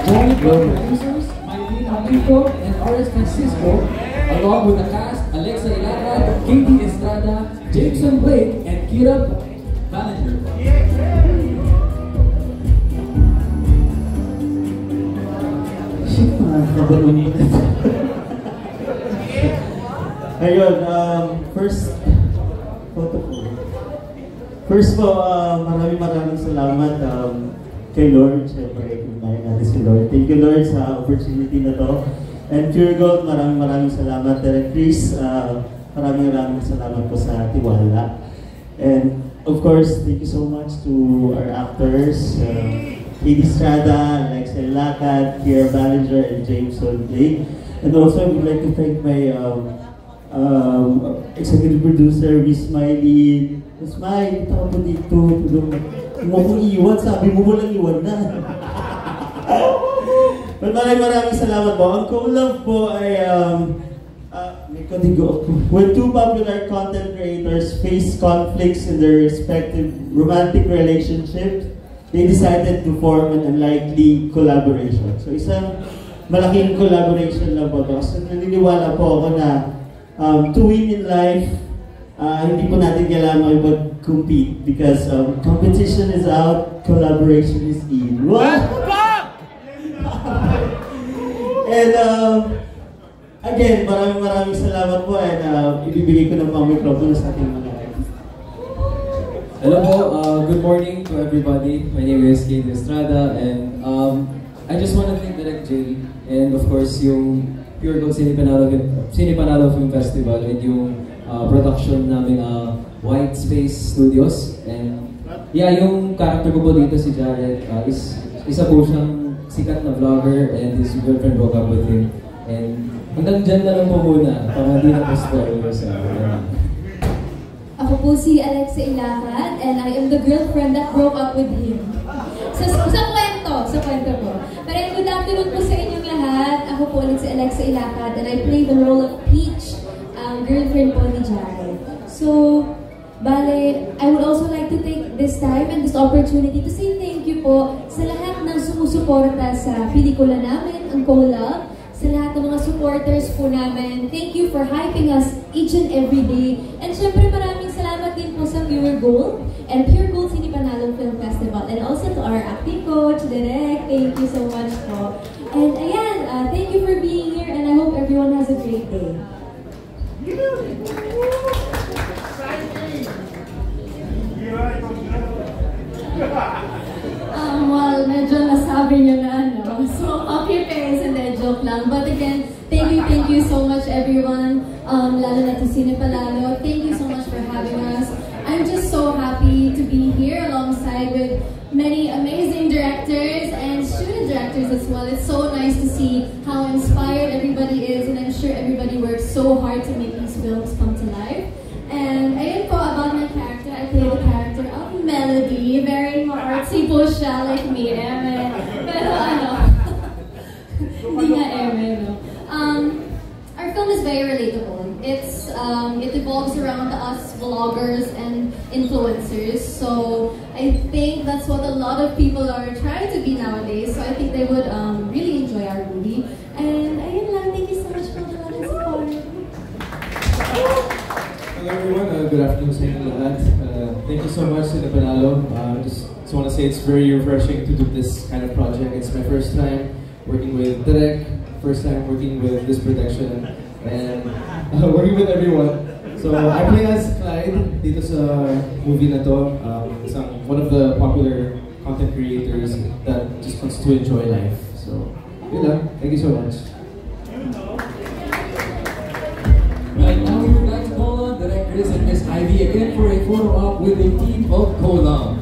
joined by producers Mylene Amico and RS Francisco, along with the cast Alexa Ilacad, Katie Estrada, Jameson Blake, and Kira Ballinger. Shit, mga kabalong mo. Ayun, first po, maraming salamat kay Lord. Siyempre, kumain natin si Lord. Thank you, Lord, sa opportunity na to. And Pure Gold, maraming salamat. And Chris, maraming salamat po sa tiwala. And of course, thank you so much to our actors, Katie Estrada, Alexa Ilacad, Kira Ballinger, and Jameson Blake. And also, I would like to thank my executive producer, Miss Smiley. Miss Smiley, tawag mo dito. Kung mo kong iwan, sabi mo walang iwan na. But maraming salamat po. Ang collab po ay when two popular content creators face conflicts in their respective romantic relationships, they decided to form an unlikely collaboration. So isang malaking collaboration lang po ito. So naniniwala po ako na to win in life, hindi po natin kailangan mag-compete because competition is out, collaboration is in. And again, maraming salamat po and ibibigay ko ng pang-microphone sa ating mga artist. Hello po, good morning to everybody. My name is Katie Estrada and I just want to thank Direct J and of course yung Pure Gold Cine Panalo Film Festival and yung production namin White Space Studios. And yeah, yung character ko po dito si Jared isa po siyang sikat na vlogger and his girlfriend broke up with him. And hanggang dyan na lang po muna para hindi na po spoil sa Ako po si Alexa Ilacad and I am the girlfriend that broke up with him. Sa kwento po. Pero good afternoon po sa inyong lahat. Ako po ulit si Alexa Ilacad and I play the role of Peach, girlfriend po ni Jared. So, bale, I would also like to take this time and this opportunity to say thank you po sa lahat ng sumusuporta sa pelikula namin, ang collab, sa lahat ng mga supporters po namin. Thank you for hyping us each and every day. And syempre maraming salamat din po sa Pure Gold and Pure Gold Cine Panalo Film Festival. And also to our acting coach, Direk. Thank you so much po. And ayan, thank you for being here and I hope everyone has a great day. Well, medyo nasabi niyo na, no? So, copy-paste and then joke lang. But again, thank you so much everyone, lalo na to Cine Panalo. Thank you so much for having us. I'm just so happy to be here alongside with many amazing directors and student directors as well. It's so nice to see how inspired everybody is and I'm sure everybody works so hard to make these films come to life. And ayun po, about my character, I play the character of Melody. Very artsy po siya, like me, eme. Pero ano, hindi nga eme, no? Our film is very relatable. It evolves around us vloggers and influencers. So I think that's what a lot of people are trying to be nowadays. So I think they would really enjoy our movie. And ayun lang, thank you so much for the love and support. Hello everyone, good afternoon sa inyo lahat. Thank you so much Cine Panalo. Just want to say it's very refreshing to do this kind of project. It's my first time working with Direk, first time working with this production, and working with everyone. So I play as Clyde dito sa movie na to. One of the popular content creators that just wants to enjoy life. So, yun lang. Thank you so much. Right now, we would like to call on Directors and Miss Ivy again for a photo op with the team of Collab.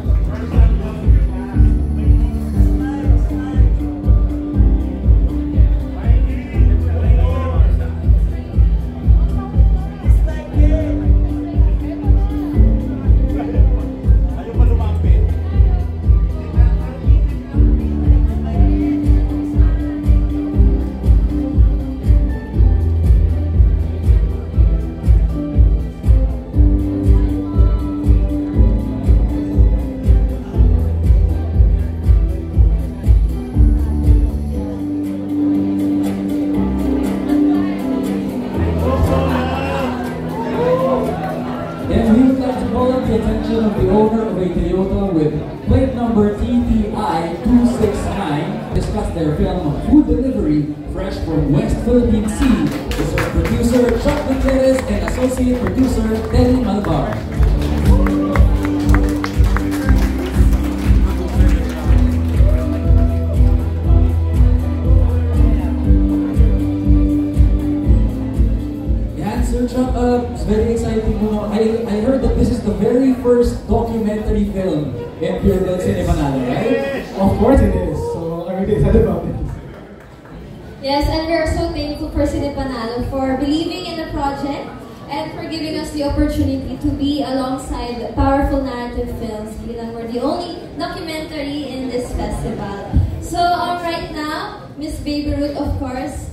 attention of the owner of a Toyota with plate number TTI 269 discuss their film Food Delivery fresh from West Philippine Sea. This was producer Chuck Gutierrez and associate producer Telly Malvar. It's very exciting. I heard that this is the very first documentary film in Pure Gold Cine Manalo, right? Of course it is. So I'm really excited about it. Yes, and we're so thankful for Cine Panalo for believing in the project and for giving us the opportunity to be alongside powerful narrative films. We're the only documentary in this festival. So right now, Miss Baby Ruth, of course,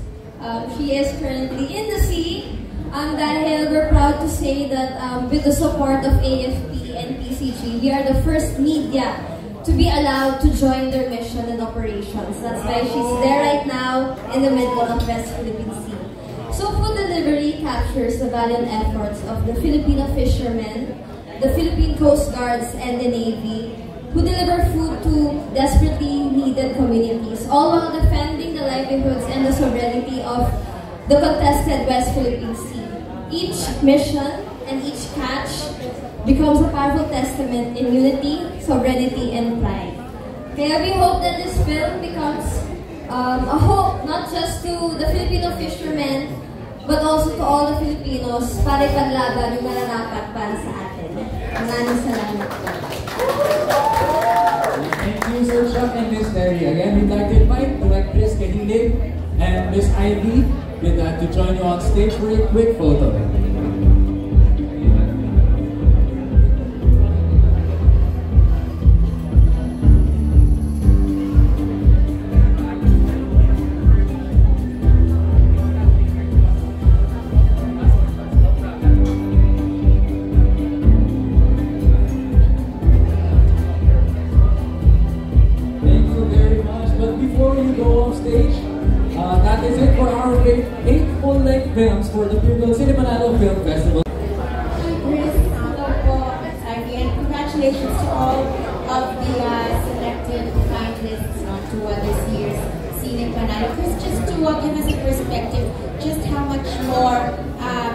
she is currently in the sea. Dahil we're proud to say that with the support of AFP and PCG, we are the first media to be allowed to join their mission and operations. That's why she's there right now in the middle of West Philippine Sea. So Food Delivery captures the valiant efforts of the Filipino fishermen, the Philippine Coast Guards, and the Navy, who deliver food to desperately needed communities, all while defending the livelihoods and the sovereignty of the contested West Philippine Sea. Each mission and each catch becomes a powerful testament in unity, sovereignty, and pride. Kaya we hope that this film becomes a hope not just to the Filipino fishermen, but also to all the Filipinos para ipaglaban yung nararapat para sa atin. Maraming salamat po. Thank you, Sir Chuck and Miss Terry. Again, we'd like to invite Directress Kahilig and Miss Ivy to join you on stage for a quick photo. Thank you very much. But before you go off stage, that is it for our 8 full-length films for the Pure Gold Cine Manalo Film Festival. Chris, hello po, again, congratulations to all of the selected finalists to this year's Cine Panalo. Chris, just to give us a perspective, just how much more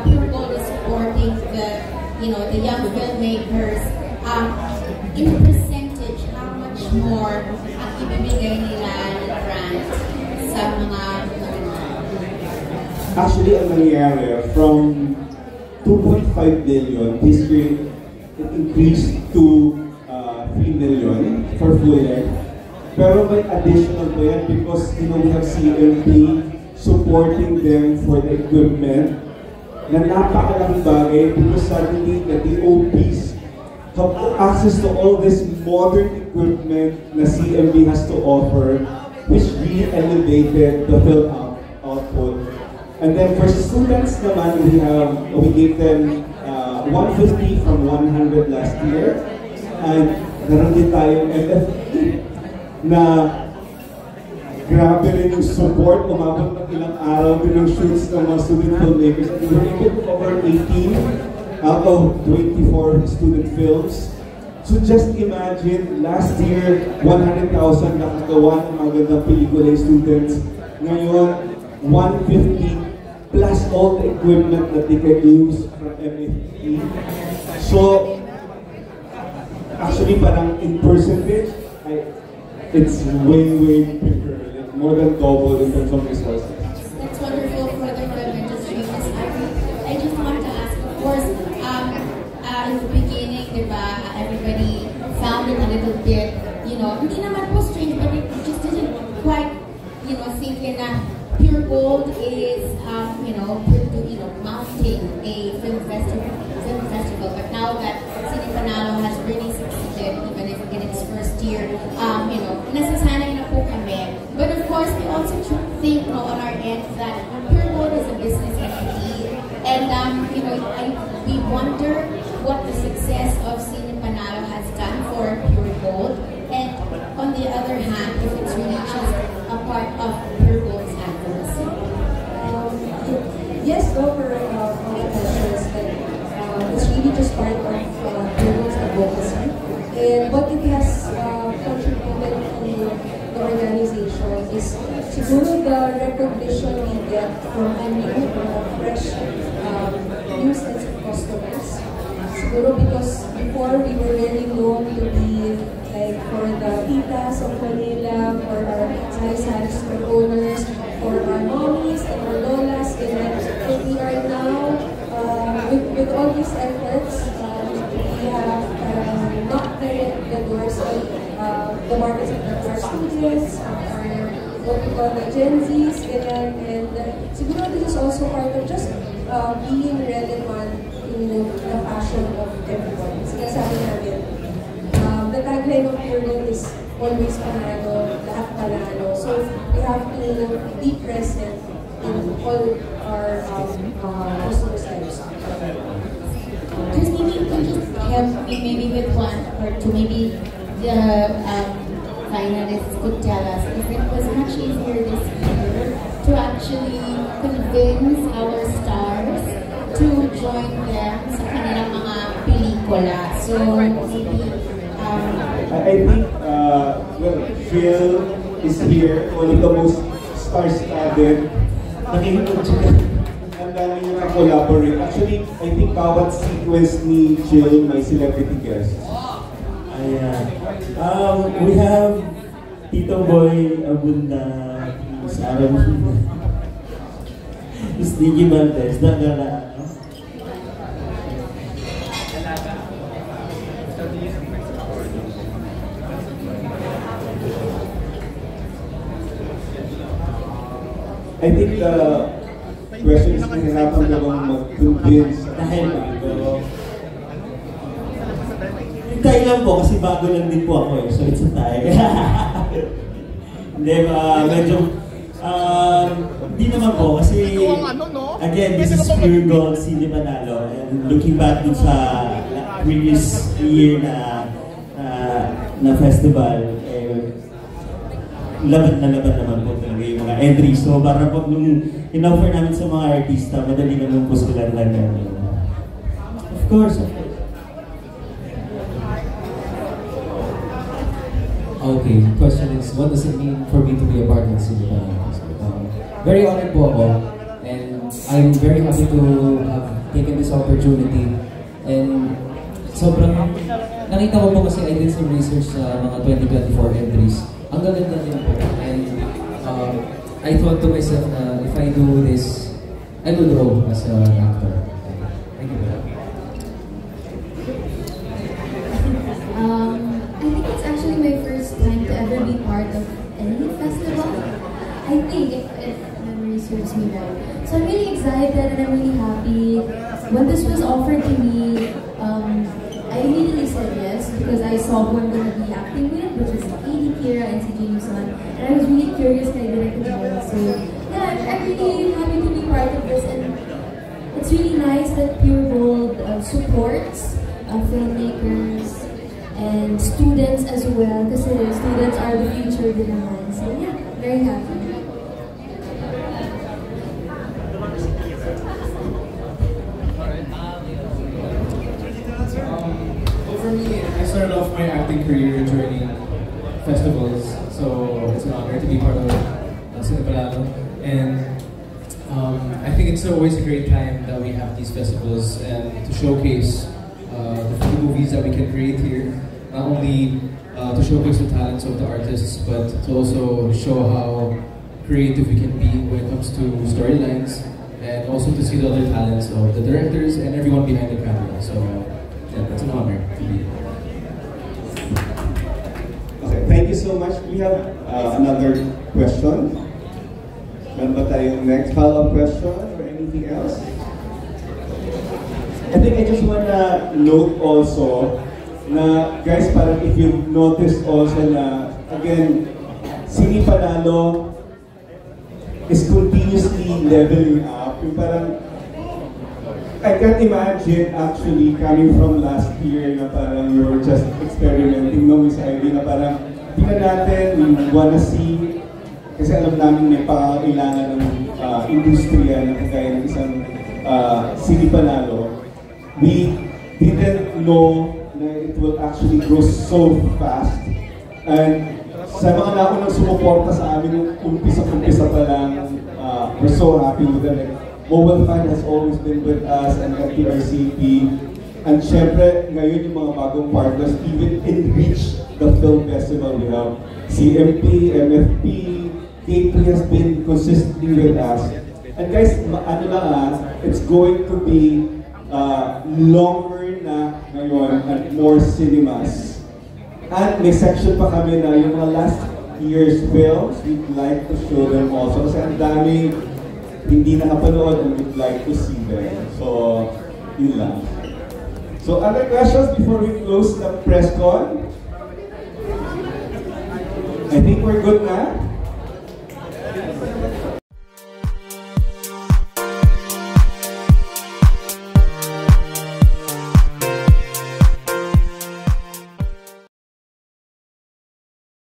Pure Gold is supporting the young filmmakers. In percentage, how much more ang ibibigay nila ng grant sa mga Actually, ang nangyayari, from 2.5 million, this year it increased to 3 million for full length. Pero may additional po yan because we have CMP supporting them for the equipment na napakalaking bagay because suddenly the DOPs have access to all this modern equipment na CMP has to offer, which really elevated the film output. And then for students naman, we gave them 150 from 100 last year. And naroon din tayong MFE na grabe rin yung support. Umabot ng ilang araw din ng shoots ng mga student filmmakers. And we were able to cover 18 out of 24 student films. So just imagine, last year, 100,000 nakagawa ng mga gandang pelikula yung students. Ngayon, 150 plus all the equipment that they can use from MFE. So, actually parang in percentage, it's way bigger, like more than double in terms of resources. That's wonderful for the film industry. I just want to ask, of course, in the beginning, everybody found it a little bit, hindi naman po strange, but it just didn't quite, sink in na Pure Gold is, mounting a film festival. But now that Cine Panalo has really succeeded, even if in its first year, nasasanay na po kami. But of course, we also think on our end that Pure Gold is a business entity, and we wonder what the success of Cine Panalo has done for Pure Gold, and on the other hand, if it's really just a part of Pure Gold's advocacy. Yes, over all the questions, but it's really just part of Pure Gold's advocacy. advocacy. And what it has contributed to the organization is siguro the recognition we get from a new fresh new sets of customers. Siguro because before we were really known to be like for the titas of Manila, for our sari-sari store owners, for our mommies and our lolas, and we are now, with all these efforts, we have not the doors of the markets of our students, or what we call the Gen Zs, and siguro this is also part of just being relevant to the fashion of everyone. Sinasabi namin, the tagline of Pure Gold is always panalo, lahat panalo. So we have to be present in all our customers' lives. Just maybe you can just help me maybe with one or two, maybe the finalists could tell us if it was much easier this year to actually convince our stars to join them sa kanilang mga pelikula. So maybe I think, well, Phil is here, one of the most star-studded. Ang dami niyo na-collaborate. Actually, I think bawat sequence ni Jill may celebrity guests. Ayan. We have Tito Boy Abunda, Miss Aaron, Miss Nikki Valdez, Dagala. I think the question is nahirapan na bang mag-convince Dahil bago. Hintay lang po kasi bago lang din po ako eh. So it's a tie. Hindi ba, medyo hindi naman po kasi again, this is Pure Gold Cine Panalo, and looking back dun sa previous year na festival, laban naman po talaga yung mga entries. So parang pag nung in-offer namin sa mga artista, madali naman po sila lang. Of course. Okay, question is, what does it mean for me to be a part of Cine Panalo? Very honored po ako, and I'm very happy to have taken this opportunity. And sobrang nakita ko po kasi I did some research sa mga 2024 entries. Ang gaganda din po. And I thought to myself na if I do this, I will grow as an actor. Thank you. I think it's actually my first time to ever be part of any festival. I think, if memory serves me right. So I'm really excited and I'm really happy. When this was offered to me, I immediately said yes because I saw who I'm going to be acting with, which is Katie, Kira, and si James Wan. And I was really curious kaya direct to join. So yeah, I'm really happy to be part of this, and it's really nice that Pure Gold supports filmmakers and students as well, kasi students are the future din naman. So yeah, very happy. For me, I started off my acting career joining festivals, so it's an honor to be part of Cine Panalo. And I think it's always a great time that we have these festivals and to showcase the movies that we can create here. Not only to showcase the talents of the artists, but to also show how creative we can be when it comes to storylines, and also to see the other talents of the directors and everyone behind the camera. So yeah, it's an honor to be here. Okay, thank you so much. We have another question. Meron ba tayong next follow-up question or anything else? I think I just wanna note also na, guys, parang if you've noticed also na, again, Cine Panalo is continuously leveling up. Yung parang, I can't imagine actually coming from last year na parang you were just experimenting, no, Miss Ivy, na parang tingnan natin, we wanna see, kasi alam namin may pangailangan ng industriya na kagaya ng isang Cine Panalo. We didn't know na it will actually grow so fast. And sa mga naunang sumuporta sa amin nung umpisa pa lang, we're so happy with them. Like, Mobile Fan has always been with us and FTRCP. And syempre, ngayon yung mga bagong partners, even enrich the film festival. We have CMP, MFP, K3 has been consistently with us. And guys, it's going to be longer na ngayon and more cinemas. At may section pa kami na yung mga last year's films, we'd like to show them also. Kasi ang daming hindi nakapanood and we'd like to see them. So, yun lang. So, other questions before we close the press con? I think we're good na.